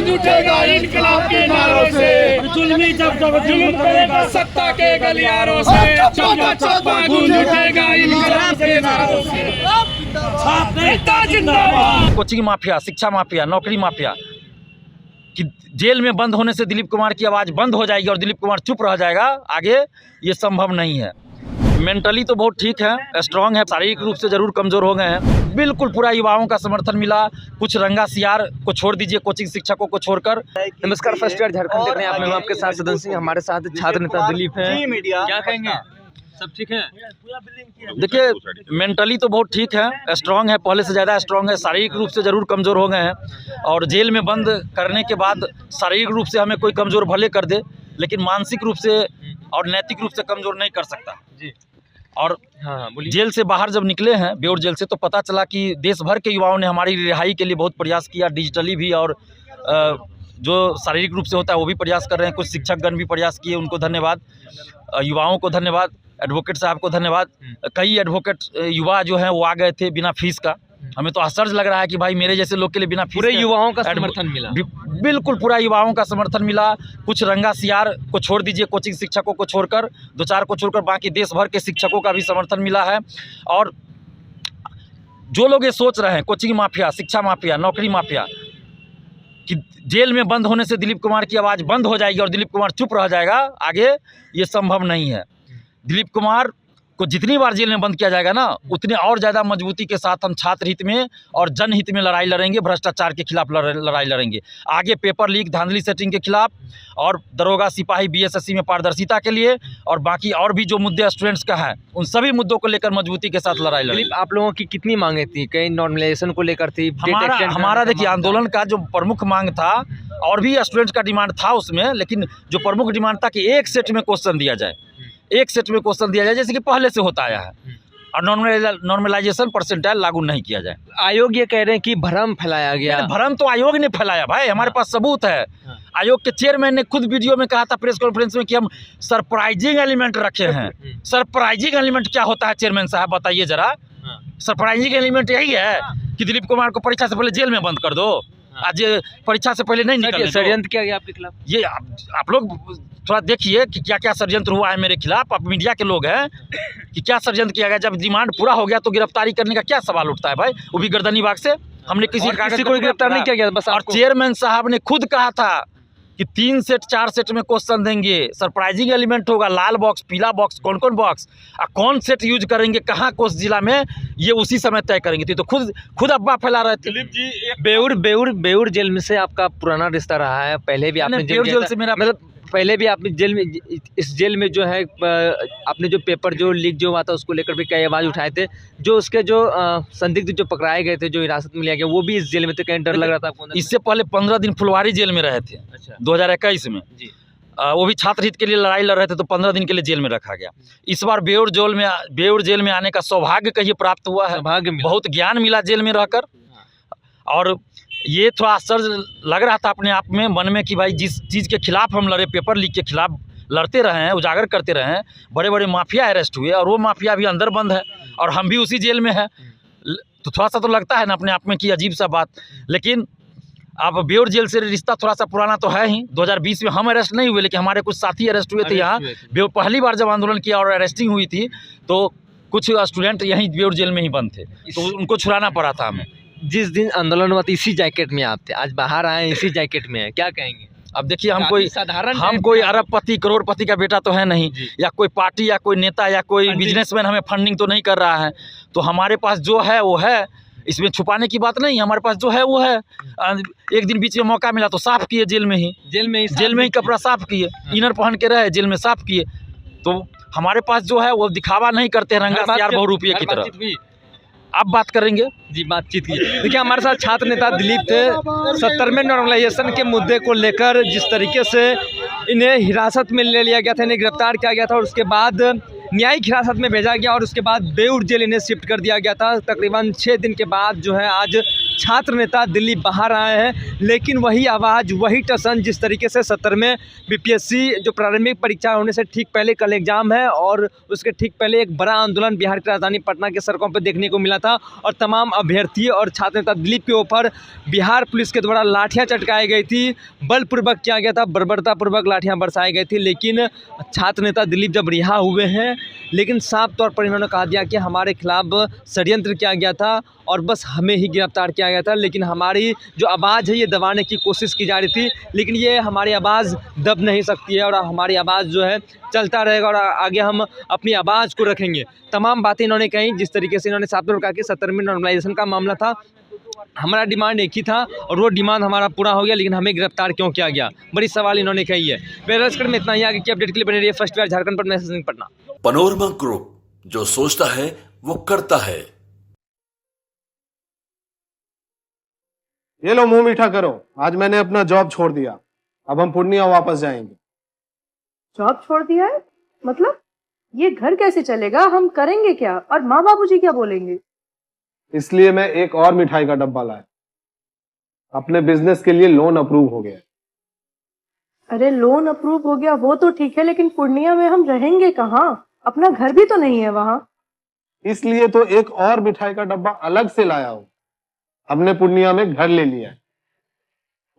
गूंज उठेगा इनकलाब के नारों से, जुल्मी जब जुल्म करेगा सत्ता के गलियारों से, चप्पा चप्पा गूंज उठेगा इनकलाब के नारों से। नेता जिंदाबाद। कोचिंग माफिया, शिक्षा माफिया, नौकरी माफिया कि जेल में बंद होने से दिलीप कुमार की आवाज़ बंद हो जाएगी और दिलीप कुमार चुप रह जाएगा, आगे ये संभव नहीं है। मेंटली तो बहुत ठीक है, स्ट्रांग है, शारीरिक रूप से ज़रूर कमज़ोर हो गए हैं। बिल्कुल पूरा युवाओं का समर्थन मिला, कुछ रंगा सियार को छोड़ दीजिए, कोचिंग शिक्षकों को छोड़कर। नमस्कार, फर्स्ट ईयर झारखंड देख रहे हैं आप। मैं आपके साथ सदन सिंह, हमारे साथ छात्र नेता दिलीप है। क्या कहेंगे, सब ठीक है? देखिए, मेंटली तो बहुत ठीक है, स्ट्रांग है, पहले से ज़्यादा स्ट्रांग है, शारीरिक रूप से ज़रूर कमज़ोर हो गए हैं। और जेल में बंद करने के बाद शारीरिक रूप से हमें कोई कमज़ोर भले कर दे, लेकिन मानसिक रूप से और नैतिक रूप से कमज़ोर नहीं कर सकता जी। और हाँ, जेल से बाहर जब निकले हैं, बेउर जेल से, तो पता चला कि देश भर के युवाओं ने हमारी रिहाई के लिए बहुत प्रयास किया, डिजिटली भी और जो शारीरिक रूप से होता है वो भी प्रयास कर रहे हैं। कुछ शिक्षकगण भी प्रयास किए, उनको धन्यवाद, युवाओं को धन्यवाद, एडवोकेट साहब को धन्यवाद। कई एडवोकेट युवा जो हैं वो आ गए थे बिना फीस का। हमें तो आश्चर्य लग रहा है कि भाई मेरे जैसे लोग के लिए बिना फीस पूरे युवाओं का समर्थन मिला। बिल्कुल पूरा युवाओं का समर्थन मिला। कुछ रंगा सियार को छोड़ दीजिए, कोचिंग शिक्षकों को छोड़कर, 2-4 को छोड़कर बाकी देश भर के शिक्षकों का भी समर्थन मिला है। और जो लोग ये सोच रहे हैं कोचिंग माफिया, शिक्षा माफिया, नौकरी माफिया कि जेल में बंद होने से दिलीप कुमार की आवाज़ बंद हो जाएगी और दिलीप कुमार चुप रह जाएगा, आगे ये संभव नहीं है। दिलीप कुमार को जितनी बार जेल में बंद किया जाएगा ना, उतने और ज़्यादा मजबूती के साथ हम छात्र हित में और जनहित में लड़ाई लड़ेंगे, भ्रष्टाचार के खिलाफ लड़ाई लड़ेंगे। आगे पेपर लीक, धांधली सेटिंग के खिलाफ, और दरोगा सिपाही बीएसएससी में पारदर्शिता के लिए, और बाकी और भी जो मुद्दे स्टूडेंट्स का है, उन सभी मुद्दों को लेकर मजबूती के साथ लड़ाई लड़ेंगे। आप लोगों की कितनी मांगे थी? कई नॉर्मलाइजेशन को लेकर थी, हमारा देखिए आंदोलन का जो प्रमुख मांग था, और भी स्टूडेंट्स का डिमांड था उसमें, लेकिन जो प्रमुख डिमांड था कि एक सेट में क्वेश्चन दिया जाए, एक सेट में क्वेश्चन दिया जाए जैसे कि पहले से होता आया है, और नॉर्मलाइजेशन परसेंटाइल लागू नहीं किया जाए। आयोग ये कह रहे हैं कि भ्रम फैलाया गया। भ्रम तो आयोग ने फैलाया भाई, हमारे पास सबूत है। आयोग के चेयरमैन ने खुद वीडियो में कहा था प्रेस कॉन्फ्रेंस में कि हम सरप्राइजिंग एलिमेंट रखे हैं। सरप्राइजिंग एलिमेंट क्या होता है चेयरमैन साहब, बताइए जरा। सरप्राइजिंग एलिमेंट यही है कि दिलीप कुमार को परीक्षा से पहले जेल में बंद कर दो, आज परीक्षा से पहले नहीं निकलने दो। षड्यंत्र किया गया आपके खिलाफ? ये आप लोग थोड़ा देखिए कि क्या क्या षड्यंत्र हुआ है मेरे खिलाफ। आप मीडिया के लोग हैं कि क्या षड्यंत्र किया गया। जब डिमांड पूरा हो गया तो गिरफ्तारी करने का क्या सवाल उठता है भाई, वो भी गर्दनी बाग से। हमने किसी को गिरफ्तार नहीं किया गया बस। और चेयरमैन साहब ने खुद कहा था कि 3 सेट 4 सेट में क्वेश्चन देंगे, सरप्राइजिंग एलिमेंट होगा, लाल बॉक्स, पीला बॉक्स, कौन कौन बॉक्स, कौन सेट यूज करेंगे, कहाँ कौन जिला में, ये उसी समय तय करेंगे। तो खुद अफवाह फैला रहे थे। दिलीप जी, बेउर जेल में से आपका पुराना रिश्ता रहा है, पहले भी आपने जेल से मेरा मतलब पहले भी आपने जेल में, इस जेल में जो है आपने जो पेपर जो लीक जो हुआ था उसको लेकर भी कई आवाज़ उठाए थे। जो उसके जो संदिग्ध जो पकड़ाए गए थे, जो हिरासत में लिया गया, वो भी इस जेल में थे, कहीं डर लग रहा था आपको? इससे पहले 15 दिन फुलवारी जेल में रहे थे। अच्छा। 2021 में जी। वो भी छात्र हित के लिए लड़ाई लड़ रहे थे, तो 15 दिन के लिए जेल में रखा गया। इस बार बेउर जेल में आने का सौभाग्य कहिए प्राप्त हुआ है, बहुत ज्ञान मिला जेल में रहकर। और ये थोड़ा आश्चर्य लग रहा था अपने आप में, मन में, कि भाई जिस चीज़ के खिलाफ हम लड़े, पेपर लीक के खिलाफ लड़ते रहे हैं, उजागर करते रहे हैं, बड़े बड़े माफिया अरेस्ट हुए और वो माफिया भी अंदर बंद है और हम भी उसी जेल में हैं, तो थोड़ा सा तो लगता है ना अपने आप में कि अजीब सा बात। लेकिन अब बेउर जेल से रिश्ता थोड़ा सा पुराना तो है ही। 2020 में हम अरेस्ट नहीं हुए, लेकिन हमारे कुछ साथी अरेस्ट हुए थे यहाँ। बेउर पहली बार जब आंदोलन किया और अरेस्टिंग हुई थी, तो कुछ स्टूडेंट यहीं बेउर जेल में ही बंद थे, तो उनको छुड़ाना पड़ा था हमें। जिस दिन आंदोलन हुआ था इसी जैकेट में आप थे, आज बाहर आए इसी जैकेट में है, क्या कहेंगे? अब देखिए, हम कोई अरबपति करोड़पति का बेटा तो है नहीं, या कोई पार्टी या कोई नेता या कोई बिजनेसमैन हमें फंडिंग तो नहीं कर रहा है। तो हमारे पास जो है वो है, इसमें छुपाने की बात नहीं। हमारे पास जो है वो है। एक दिन बीच में मौका मिला तो साफ किए, जेल में ही कपड़ा साफ किए, इनर पहन के रहे, जेल में साफ किए। तो हमारे पास जो है वो दिखावा नहीं करते हैं रंगा सियार बहुरूपिये की तरह। आप बात करेंगे जी, बातचीत की। देखिए, हमारे साथ छात्र नेता दिलीप थे। 70वें नॉर्मलाइजेशन के मुद्दे को लेकर जिस तरीके से इन्हें हिरासत में ले लिया गया था, इन्हें गिरफ्तार किया गया था और उसके बाद न्यायिक हिरासत में भेजा गया और उसके बाद बेउर जेल इन्हें शिफ्ट कर दिया गया था। तकरीबन 6 दिन के बाद जो है आज छात्र नेता दिल्ली बाहर आए हैं, लेकिन वही आवाज़, वही टसन जिस तरीके से 70वें बीपीएससी जो प्रारंभिक परीक्षा होने से ठीक पहले कल एग्जाम है और उसके ठीक पहले एक बड़ा आंदोलन बिहार की राजधानी पटना के सड़कों पर देखने को मिला था और तमाम अभ्यर्थी और छात्र नेता दिलीप के ऊपर बिहार पुलिस के द्वारा लाठियाँ चटकाई गई थी, बलपूर्वक किया गया था, बर्बरतापूर्वक लाठियाँ बरसाई गई थी। लेकिन छात्र नेता दिलीप जब रिहा हुए हैं, लेकिन साफ तौर पर इन्होंने कहा दिया कि हमारे खिलाफ षड्यंत्र किया गया था और बस हमें ही गिरफ्तार किया गया था, लेकिन हमारी जो आवाज़ है ये दबाने की कोशिश की जा रही थी, लेकिन ये हमारी आवाज़ दब नहीं सकती है और हमारी आवाज़ जो है चलता रहेगा और आगे हम अपनी आवाज़ को रखेंगे। तमाम बातें इन्होंने कही, जिस तरीके से इन्होंने साफ तौर पर कहा कि 70वें नॉर्मलाइजेशन का मामला था, हमारा डिमांड एक ही था और वो डिमांड हमारा पूरा हो गया, लेकिन हमें गिरफ्तार क्यों किया गया, बड़ी सवाल इन्होंने कही है। बेरोजगार में इतना ही, आगे की अपडेट के लिए बने रहिए फर्स्ट बार झारखंड पर मैसेजिंग पटना। पैनोरमा ग्रुप, जो सोचता है वो करता है। ये लो मुंह मीठा करो, आज मैंने अपना जॉब छोड़ दिया, अब हम पूर्णिया वापस जाएंगे। जॉब छोड़ दिया है? मतलब ये घर कैसे चलेगा, हम करेंगे क्या और माँ बाबूजी क्या बोलेंगे? इसलिए मैं एक और मिठाई का डब्बा लाया, अपने बिजनेस के लिए लोन अप्रूव हो गया। अरे लोन अप्रूव हो गया वो तो ठीक है, लेकिन पूर्णिया में हम रहेंगे कहाँ? अपना घर भी तो नहीं है वहाँ। इसलिए तो एक और मिठाई का डब्बा अलग से लाया हूँ। हमने पूर्णिया में घर ले लिया है,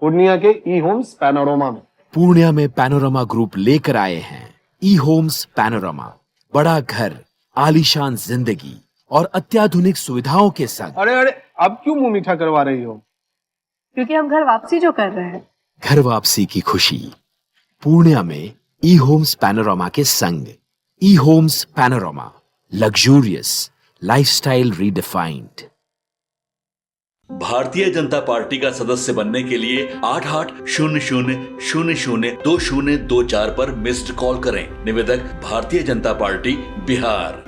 पूर्णिया के ई होम्स पैनोरमा में। पूर्णिया में पैनोरमा ग्रुप लेकर आए हैं ई होम्स पैनोरमा, बड़ा घर, आलीशान जिंदगी और अत्याधुनिक सुविधाओं के संग। अरे अरे, अब क्यों मुंह मीठा करवा रही हो? क्योंकि हम घर वापसी जो कर रहे हैं। घर वापसी की खुशी पूर्णिया में ई होम्स पैनोरमा के संग। E homes panorama, luxurious lifestyle redefined. Bharatiya Janata party का सदस्य बनने के लिए 8800002024 पर मिस्ड कॉल करें। निवेदक भारतीय जनता पार्टी बिहार।